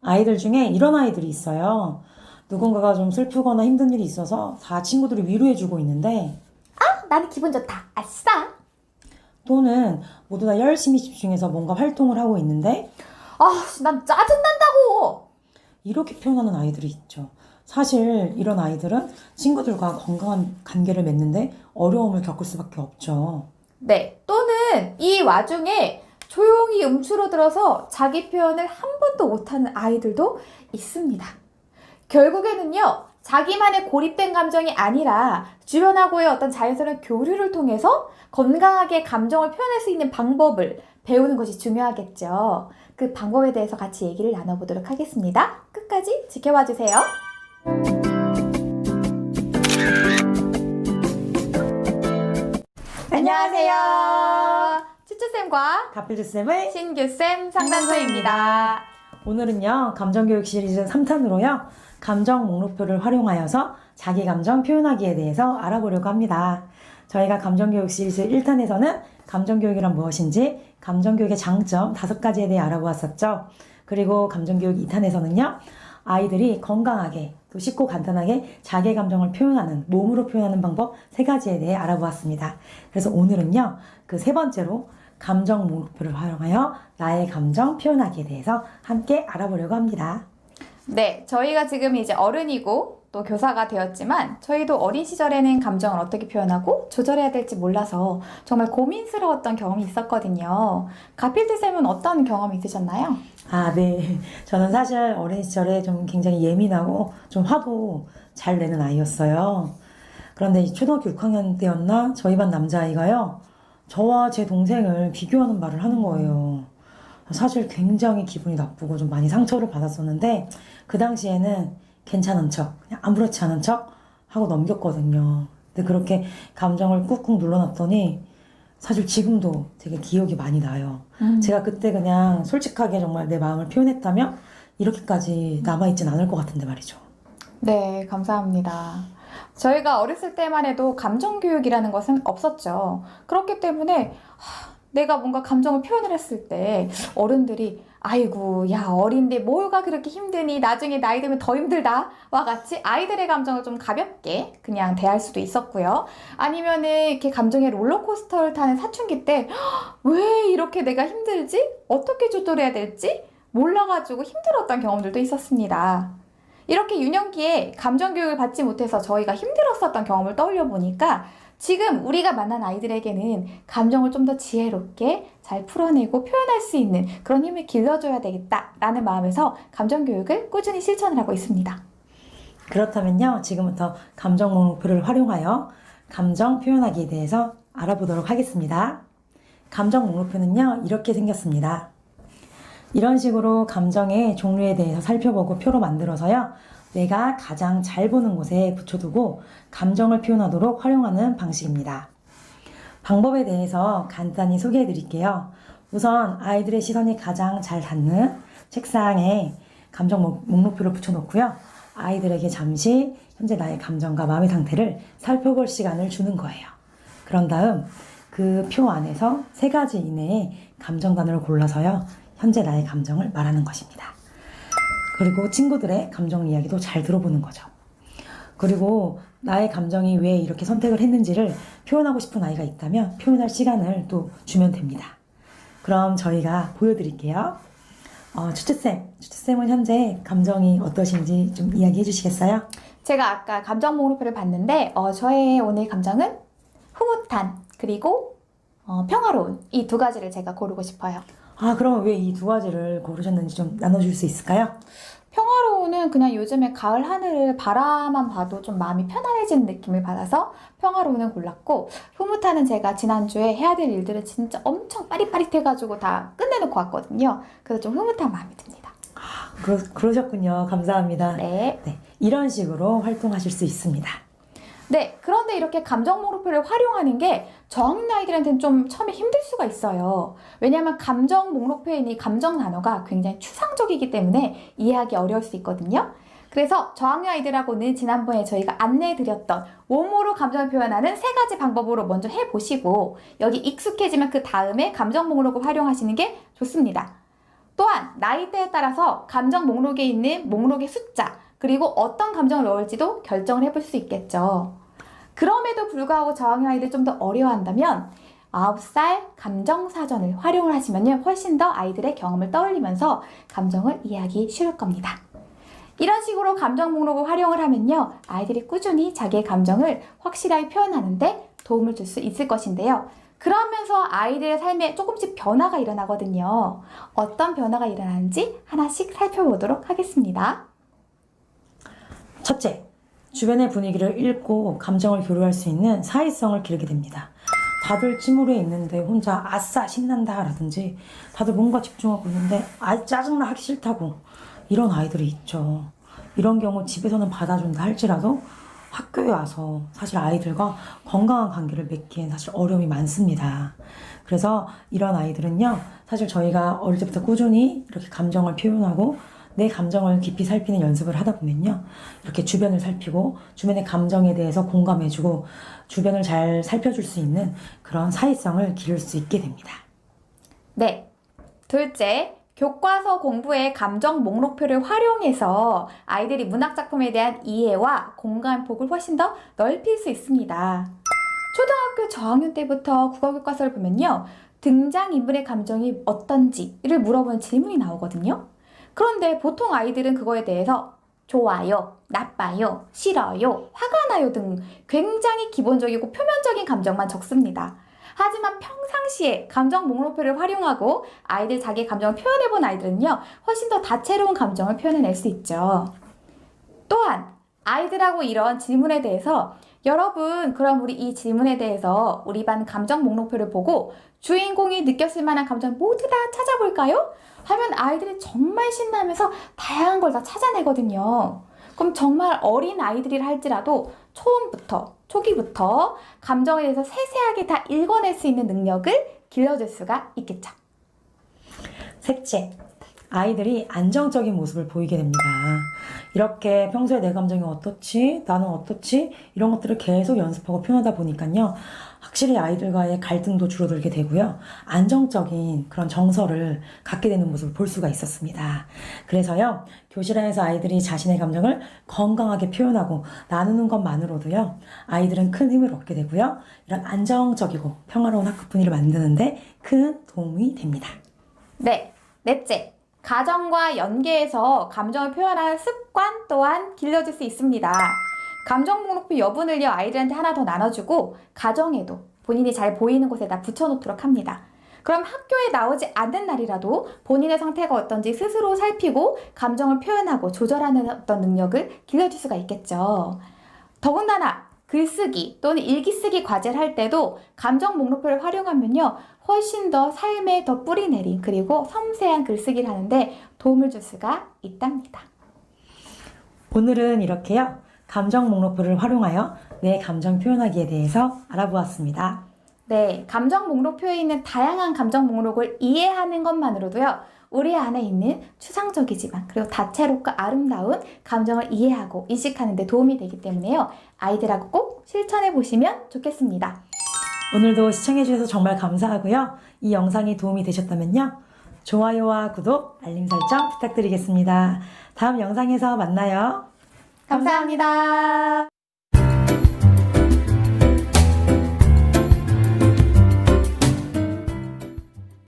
아이들 중에 이런 아이들이 있어요. 누군가가 좀 슬프거나 힘든 일이 있어서 다 친구들이 위로해주고 있는데, 나는 기분 좋다. 아싸! 또는 모두 다 열심히 집중해서 뭔가 활동을 하고 있는데, 난 짜증난다고! 이렇게 표현하는 아이들이 있죠. 사실 이런 아이들은 친구들과 건강한 관계를 맺는데 어려움을 겪을 수밖에 없죠. 네, 또는 이 와중에 조용히 움츠러들어서 자기 표현을 한 번도 못하는 아이들도 있습니다. 결국에는요, 자기만의 고립된 감정이 아니라 주변하고의 어떤 자연스러운 교류를 통해서 건강하게 감정을 표현할 수 있는 방법을 배우는 것이 중요하겠죠. 그 방법에 대해서 같이 얘기를 나눠보도록 하겠습니다. 끝까지 지켜봐 주세요. 안녕하세요. 쭈쭈쌤과 가필드쌤의 신규쌤 상담소입니다. 오늘은요, 감정교육 시리즈 3탄으로요, 감정 목록표를 활용하여서 자기 감정 표현하기에 대해서 알아보려고 합니다. 저희가 감정교육 시리즈 1탄에서는 감정교육이란 무엇인지, 감정교육의 장점 5가지에 대해 알아보았었죠. 그리고 감정교육 2탄에서는요, 아이들이 건강하게 또 쉽고 간단하게 자기 감정을 표현하는, 몸으로 표현하는 방법 3가지에 대해 알아보았습니다. 그래서 오늘은요, 그 3번째로 감정 목록표를 활용하여 나의 감정 표현하기에 대해서 함께 알아보려고 합니다. 네, 저희가 지금 이제 어른이고 또 교사가 되었지만 저희도 어린 시절에는 감정을 어떻게 표현하고 조절해야 될지 몰라서 정말 고민스러웠던 경험이 있었거든요. 가필드 쌤은 어떤 경험이 있으셨나요? 네. 저는 사실 어린 시절에 좀 굉장히 예민하고 좀 화도 잘 내는 아이였어요. 그런데 초등학교 6학년 때였나 저희 반 남자아이가요, 저와 제 동생을 비교하는 말을 하는 거예요. 사실 굉장히 기분이 나쁘고 좀 많이 상처를 받았었는데, 그 당시에는 괜찮은 척, 그냥 아무렇지 않은 척 하고 넘겼거든요. 근데 그렇게 감정을 꾹꾹 눌러놨더니 사실 지금도 되게 기억이 많이 나요. 제가 그때 그냥 솔직하게 정말 내 마음을 표현했다면 이렇게까지 남아있진 않을 것 같은데 말이죠. 네, 감사합니다. 저희가 어렸을 때만 해도 감정교육이라는 것은 없었죠. 그렇기 때문에 내가 뭔가 감정을 표현을 했을 때 어른들이 아이고 야 어린데 뭐가 그렇게 힘드니 나중에 나이 들면 더 힘들다 와 같이 아이들의 감정을 좀 가볍게 그냥 대할 수도 있었고요. 아니면은 이렇게 감정의 롤러코스터를 타는 사춘기 때 왜 이렇게 내가 힘들지? 어떻게 조절해야 될지 몰라가지고 힘들었던 경험들도 있었습니다. 이렇게 유년기에 감정교육을 받지 못해서 저희가 힘들었었던 경험을 떠올려 보니까 지금 우리가 만난 아이들에게는 감정을 좀 더 지혜롭게 잘 풀어내고 표현할 수 있는 그런 힘을 길러줘야 되겠다라는 마음에서 감정교육을 꾸준히 실천을 하고 있습니다. 그렇다면요, 지금부터 감정 목록표를 활용하여 감정 표현하기에 대해서 알아보도록 하겠습니다. 감정 목록표는요, 이렇게 생겼습니다. 이런 식으로 감정의 종류에 대해서 살펴보고 표로 만들어서요, 내가 가장 잘 보는 곳에 붙여두고 감정을 표현하도록 활용하는 방식입니다. 방법에 대해서 간단히 소개해 드릴게요. 우선 아이들의 시선이 가장 잘 닿는 책상에 감정 목록표를 붙여놓고요. 아이들에게 잠시 현재 나의 감정과 마음의 상태를 살펴볼 시간을 주는 거예요. 그런 다음 그 표 안에서 3가지 이내에 감정 단어를 골라서요, 현재 나의 감정을 말하는 것입니다. 그리고 친구들의 감정 이야기도 잘 들어보는 거죠. 그리고 나의 감정이 왜 이렇게 선택을 했는지를 표현하고 싶은 아이가 있다면 표현할 시간을 또 주면 됩니다. 그럼 저희가 보여드릴게요. 추추쌤은 현재 감정이 어떠신지 좀 이야기해 주시겠어요? 제가 아까 감정 목록표를 봤는데 저의 오늘 감정은 흐뭇한 그리고 평화로운 이 2가지를 제가 고르고 싶어요. 그럼 왜 이 2가지를 고르셨는지 좀 나눠줄 수 있을까요? 평화로운은 그냥 요즘에 가을 하늘을 바라만 봐도 좀 마음이 편안해지는 느낌을 받아서 평화로운을 골랐고, 흐뭇한은 제가 지난주에 해야 될 일들을 진짜 엄청 빠릿빠릿해가지고 다 끝내놓고 왔거든요. 그래서 좀 흐뭇한 마음이 듭니다. 그러셨군요. 감사합니다. 네. 이런 식으로 활동하실 수 있습니다. 네, 그런데 이렇게 감정 목록표를 활용하는 게 저학년 아이들한테는 좀 처음에 힘들 수가 있어요. 왜냐하면 감정 목록표에 있는 이 감정 단어가 굉장히 추상적이기 때문에 이해하기 어려울 수 있거든요. 그래서 저학년 아이들하고는 지난번에 저희가 안내해드렸던 몸으로 감정을 표현하는 3가지 방법으로 먼저 해보시고 여기 익숙해지면 그 다음에 감정 목록을 활용하시는 게 좋습니다. 또한 나이대에 따라서 감정 목록에 있는 목록의 숫자, 그리고 어떤 감정을 넣을지도 결정을 해볼 수 있겠죠. 그럼에도 불구하고 저학년 아이들이 좀 더 어려워한다면 9살 감정사전을 활용을 하시면 훨씬 더 아이들의 경험을 떠올리면서 감정을 이해하기 쉬울 겁니다. 이런 식으로 감정 목록을 활용을 하면요, 아이들이 꾸준히 자기의 감정을 확실하게 표현하는데 도움을 줄 수 있을 것인데요. 그러면서 아이들의 삶에 조금씩 변화가 일어나거든요. 어떤 변화가 일어나는지 하나씩 살펴보도록 하겠습니다. 첫째, 주변의 분위기를 읽고 감정을 교류할 수 있는 사회성을 기르게 됩니다. 다들 침울해 있는데 혼자 아싸 신난다 라든지 다들 뭔가 집중하고 있는데 짜증나 하기 싫다고 이런 아이들이 있죠. 이런 경우 집에서는 받아준다 할지라도 학교에 와서 사실 아이들과 건강한 관계를 맺기엔 사실 어려움이 많습니다. 그래서 이런 아이들은요, 사실 저희가 어릴 때부터 꾸준히 이렇게 감정을 표현하고 내 감정을 깊이 살피는 연습을 하다 보면요, 이렇게 주변을 살피고 주변의 감정에 대해서 공감해주고 주변을 잘 살펴줄 수 있는 그런 사회성을 기를 수 있게 됩니다. 네. 둘째, 교과서 공부의 감정 목록표를 활용해서 아이들이 문학작품에 대한 이해와 공감 폭을 훨씬 더 넓힐 수 있습니다. 초등학교 저학년 때부터 국어교과서를 보면요, 등장인물의 감정이 어떤지를 물어보는 질문이 나오거든요. 그런데 보통 아이들은 그거에 대해서 좋아요, 나빠요, 싫어요, 화가 나요 등 굉장히 기본적이고 표면적인 감정만 적습니다. 하지만 평상시에 감정 목록표를 활용하고 아이들 자기의 감정을 표현해본 아이들은요, 훨씬 더 다채로운 감정을 표현해낼 수 있죠. 또한 아이들하고 이런 질문에 대해서 여러분, 그럼 우리 이 질문에 대해서 우리 반 감정 목록표를 보고 주인공이 느꼈을 만한 감정 모두 다 찾아볼까요? 하면 아이들이 정말 신나면서 다양한 걸 다 찾아내거든요. 그럼 정말 어린 아이들이라 할지라도 초기부터 감정에 대해서 세세하게 다 읽어낼 수 있는 능력을 길러줄 수가 있겠죠. 셋째, 아이들이 안정적인 모습을 보이게 됩니다. 이렇게 평소에 내 감정이 어떻지? 나는 어떻지? 이런 것들을 계속 연습하고 표현하다 보니까요, 확실히 아이들과의 갈등도 줄어들게 되고요, 안정적인 그런 정서를 갖게 되는 모습을 볼 수가 있었습니다. 그래서요, 교실 안에서 아이들이 자신의 감정을 건강하게 표현하고 나누는 것만으로도요, 아이들은 큰 힘을 얻게 되고요, 이런 안정적이고 평화로운 학급 분위기를 만드는데 큰 도움이 됩니다. 네, 넷째. 가정과 연계해서 감정을 표현하는 습관 또한 길러질 수 있습니다. 감정 목록표 여분을요, 아이들한테 하나 더 나눠주고 가정에도 본인이 잘 보이는 곳에다 붙여놓도록 합니다. 그럼 학교에 나오지 않는 날이라도 본인의 상태가 어떤지 스스로 살피고 감정을 표현하고 조절하는 어떤 능력을 길러줄 수가 있겠죠. 더군다나 글쓰기 또는 일기쓰기 과제를 할 때도 감정 목록표를 활용하면요, 훨씬 더 삶에 더 뿌리 내린 그리고 섬세한 글쓰기를 하는데 도움을 줄 수가 있답니다. 오늘은 이렇게요, 감정 목록표를 활용하여 내 감정 표현하기에 대해서 알아보았습니다. 네, 감정 목록표에 있는 다양한 감정 목록을 이해하는 것만으로도요, 우리 안에 있는 추상적이지만 그리고 다채롭고 아름다운 감정을 이해하고 인식하는 데 도움이 되기 때문에요, 아이들하고 꼭 실천해 보시면 좋겠습니다. 오늘도 시청해주셔서 정말 감사하고요. 이 영상이 도움이 되셨다면요, 좋아요와 구독, 알림 설정 부탁드리겠습니다. 다음 영상에서 만나요. 감사합니다.